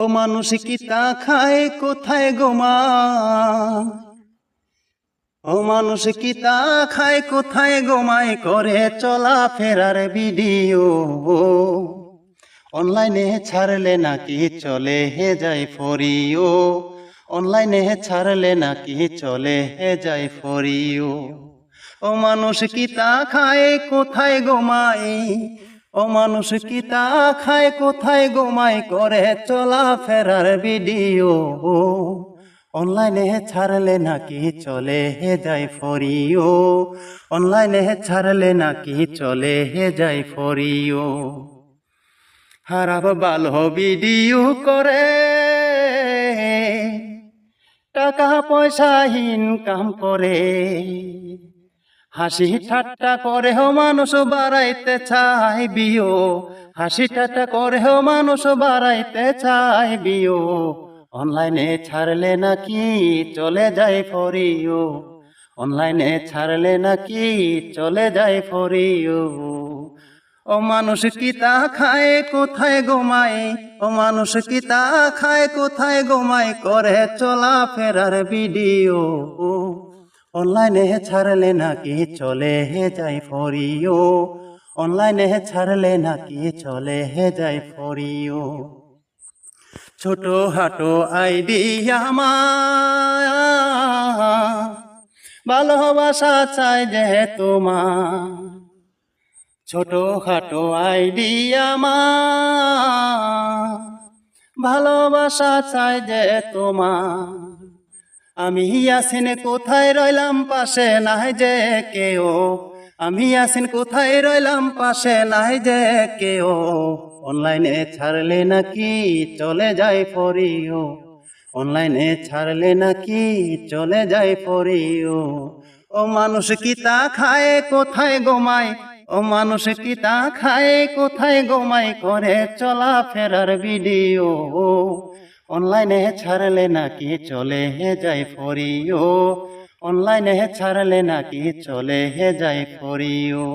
ও মানুষ কি তা খায় কোথায় গোমা? ও মানুষ কি তা খায় কোথায় গোমায় করে চলা ফেরার ভিডিও অনলাইনে ছাড়লে নাকি চলে হে যায় ফরিও। অনলাইনে ছাড়লে নাকি চলে হে যায় ফরিও। ও মানুষ কি তা খায় কোথায় গোমায়? ও মানুষ কি তা খায় কোথায় গোমায় করে চলা ফেরার ভিডিও অনলাইনে ছাড়লে নাকি চলে হে যায় ফরিও। অনলাইনে ছাড়লে নাকি চলে হে যায় ফরিও। খারাপ ভালো ভিডিও করে টাকা পয়সা ইনকাম করে, হাসি ঠাট্টা করে হো মানুষ বাড়াইতে চাই বিও। হাসি ঠাট্টা করে হো মানুষ বাড়াইতে চাই বিও। অনলাইনে ছাড়লে নাকি চলে যায় ফরিও। অনলাইনে ছাড়লে নাকি চলে যায় ফরিও। ও মানুষ কি তা খায় কোথায় গোমায়? ও মানুষ কি তা খায় কোথায় গোমায় করে চলা ফেরার ভিডিও অনলাইনে ছাড়লে নাকি চলে হে যায় ফরিও। অনলাইনে ছাড়লে নাকি চলে হে যায় ফরিও। ছোট হাটো আইডি আমার ভালোবাসা চাই যে তোমার। ছোট খাটো আইডি আমার ভালোবাসা চাই যে তোমার। আমি আছেন কোথায় রইলাম পাশে নাই যে কেউ। আমি আছেন কোথায় রইলাম পাশে নাই যে কেউ। অনলাইনে ছাড়লে নাকি চলে যায় ফরিও। অনলাইনে ছাড়লে নাকি চলে যায় ফরিও। ও মানুষ কি তা খায় কোথায় গোমায়? ও মানুষ কি তা খায় কোথায় গোমায় করে চলা ফেরার ভিডিও অনলাইনে ছাড়লে নাকি চলে হে যায় ফরিও। অনলাইনে ছাড়লে নাকি চলে হে যায় ফরিও।